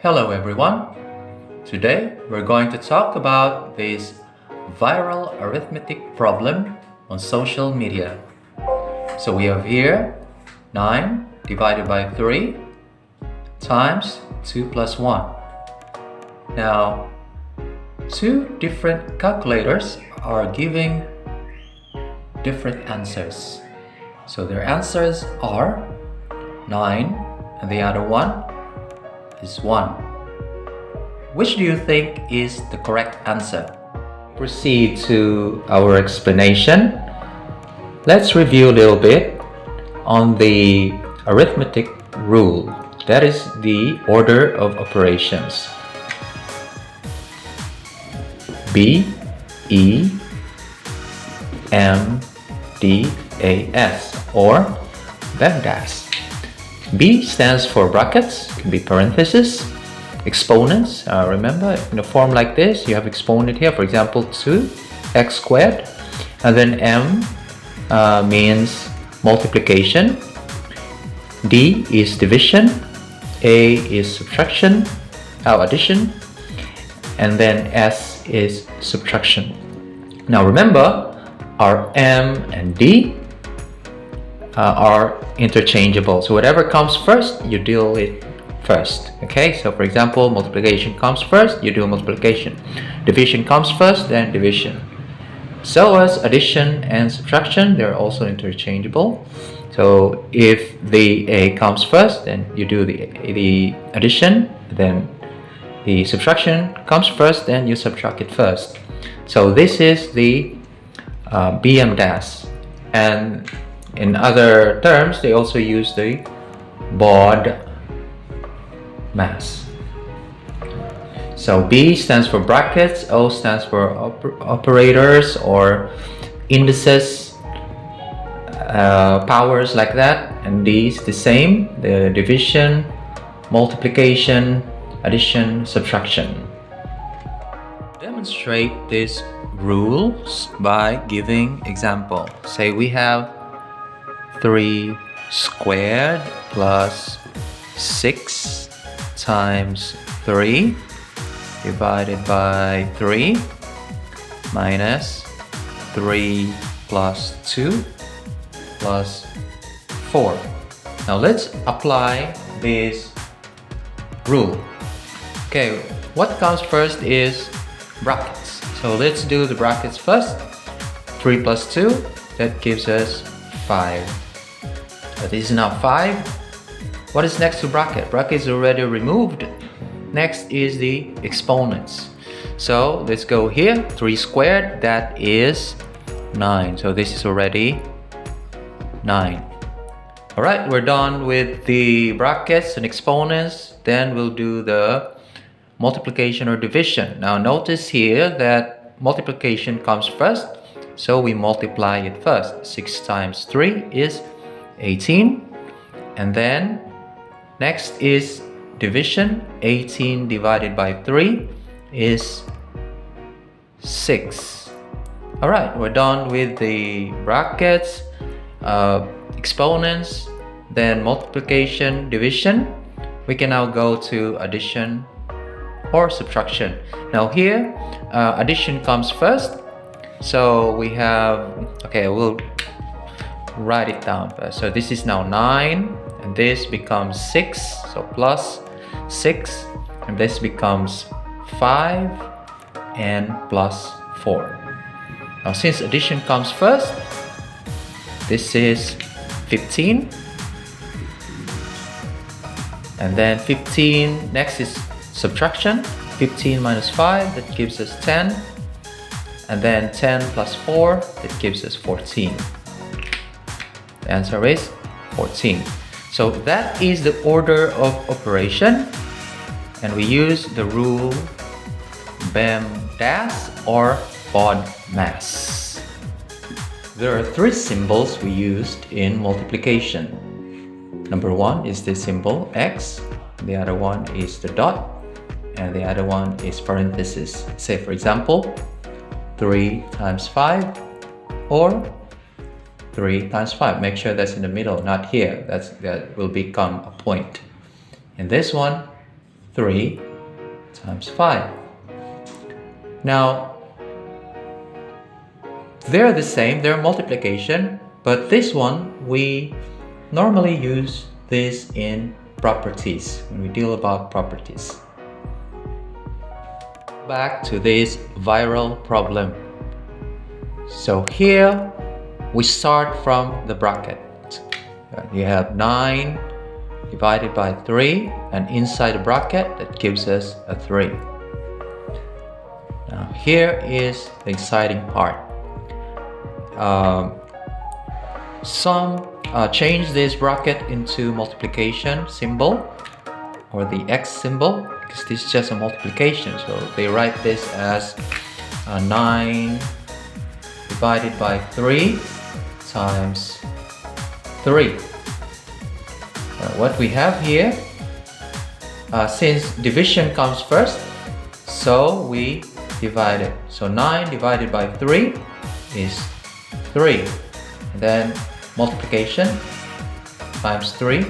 Hello everyone. Today we're going to talk about this viral arithmetic problem on social media. So we have here 9 divided by 3 times 2 plus 1. Now, two different calculators are giving different answers. So their answers are 9 and the other one is 1. Which do you think is the correct answer? Proceed to our explanation. Let's review a little bit on the arithmetic rule. That is the order of operations. B, E, M, D, A, S, or BEMDAS. B stands for brackets, can be parentheses, exponents. Remember, in a form like this, you have exponent here, for example, 2x squared, and then M means multiplication, D is division, A is subtraction, addition, and then S is subtraction. Now remember, our M and D are interchangeable. So whatever comes first, you deal it first. Okay, so for example, multiplication comes first, you do multiplication. Division comes first, then division. So as addition and subtraction, they're also interchangeable. So if the A comes first, then you do the addition, then the subtraction comes first, then you subtract it first. So this is the BMDAS. And in other terms, they also use the BOD mass. So B stands for brackets, O stands for operators or indices, powers like that, and D is the same, the division, multiplication, addition, subtraction. Demonstrate these rules by giving example. Say we have 3 squared plus 6 times 3 divided by 3 minus 3 plus 2 plus 4. Now let's apply this rule. Okay, what comes first is brackets. So let's do the brackets first. 3 plus 2, that gives us 5. This is now 5. What is next to bracket? Bracket is already removed. Next is the exponents. So let's go here. 3 squared, that is 9. So this is already 9. Alright, we're done with the brackets and exponents. Then we'll do the multiplication or division. Now notice here that multiplication comes first. So we multiply it first. 6 times 3 is 18. And then next is division. 18 divided by 3 is 6. Alright, we're done with the brackets, exponents, then multiplication, division. We can now go to addition or subtraction. Now here, addition comes first. So we have, okay, we'll write it down first. So this is now 9, and this becomes 6, so plus 6, and this becomes 5 and plus 4. Now since addition comes first, this is 15, and then 15, next is subtraction. 15 minus 5, that gives us 10, and then 10 plus 4, that gives us 14. The answer is 14. So that is the order of operation, and we use the rule BEMDAS or BODMAS. There are 3 symbols we used in multiplication. Number 1 is the symbol X, the other one is the dot, and the other one is parenthesis. Say for example, 3 times 5 or 3 times 5. Make sure that's in the middle, not here. That will become a point. In this one, 3 times 5. Now, they're the same, they're multiplication, but this one, we normally use this in properties, when we deal about properties. Back to this viral problem. So here, we start from the bracket. You have 9 divided by 3, and inside the bracket, that gives us a 3. Now here is the exciting part. Change this bracket into multiplication symbol, or the X symbol, because this is just a multiplication. So they write this as 9 divided by 3 times 3. What we have here, since division comes first, so we divide it. So 9 divided by 3 is 3. And then multiplication times 3.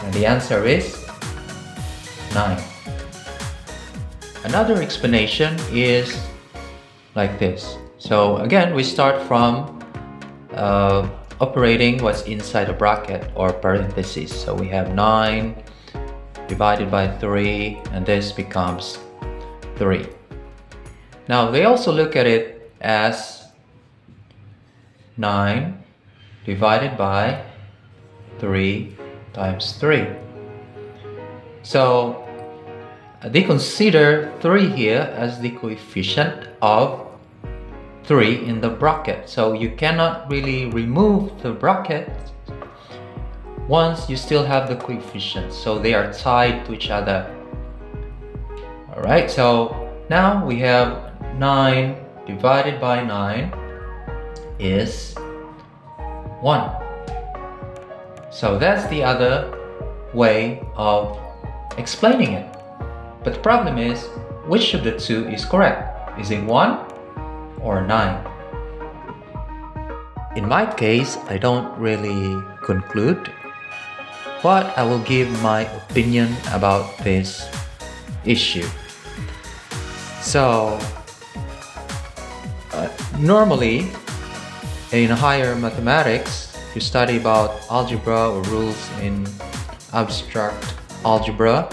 And the answer is 9. Another explanation is like this. So again, we start from operating what's inside a bracket or parentheses. So we have 9 divided by 3, and this becomes 3. Now they also look at it as 9 divided by 3 times 3. So they consider 3 here as the coefficient of 3 in the bracket. So you cannot really remove the bracket once you still have the coefficients. So they are tied to each other. Alright, so now we have 9 divided by 9 is 1. So that's the other way of explaining it. But the problem is, which of the two is correct? Is it 1 or 9? In my case, I don't really conclude, but I will give my opinion about this issue. So, normally, in higher mathematics, you study about algebra or rules in abstract algebra.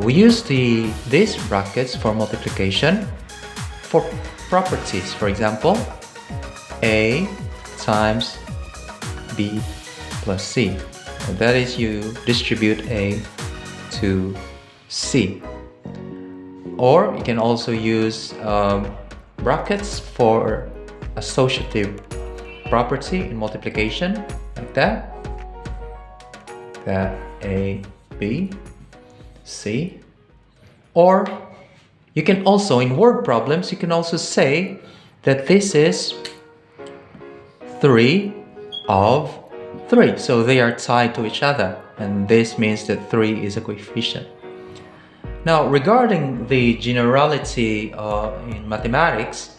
We use these brackets for multiplication for properties. For example, A times B plus C. That is, you distribute A to C. Or you can also use brackets for associative property in multiplication, like that. That A, B, C. Or you can also, in word problems, you can also say that this is 3 of 3. So they are tied to each other, and this means that 3 is a coefficient. Now, regarding the generality in mathematics,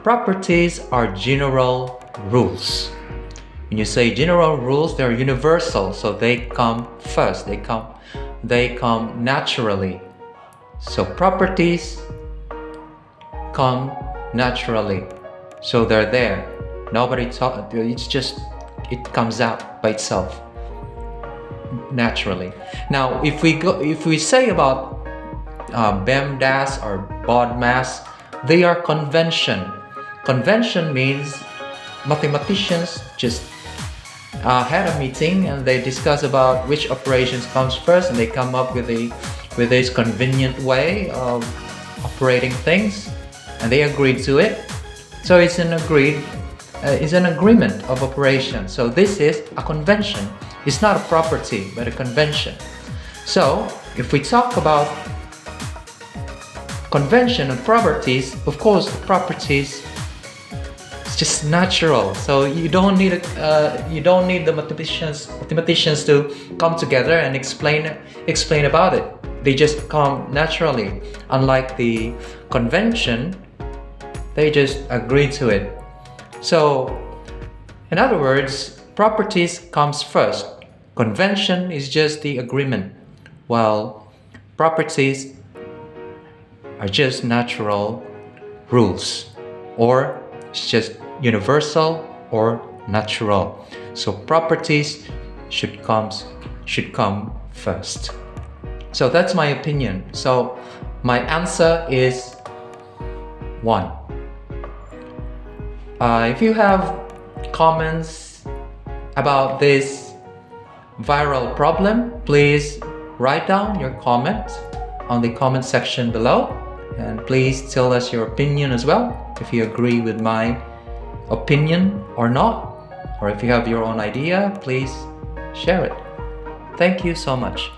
properties are general rules. When you say general rules, they're universal, so they come first. They come naturally. So properties come naturally. So they're there. Nobody taught. It comes out by itself naturally. Now, if we say about BEMDAS or BODMAS, they are convention. Convention means mathematicians just had a meeting and they discuss about which operations comes first, and they come up with this convenient way of operating things, and they agreed to it. So it's an agreement of operation. So this is a convention. It's not a property, but a convention. So if we talk about convention and properties, of course, the properties, it's just natural. So you don't need the mathematicians to come together and explain about it. They just come naturally. Unlike the convention, they just agree to it. So, in other words, properties comes first. Convention is just the agreement, while properties are just natural rules, or it's just universal or natural. So properties should come first. So that's my opinion. So my answer is 1. If you have comments about this viral problem, please write down your comment on the comment section below, and please tell us your opinion as well, if you agree with my opinion or not, or if you have your own idea, please share it. Thank you so much.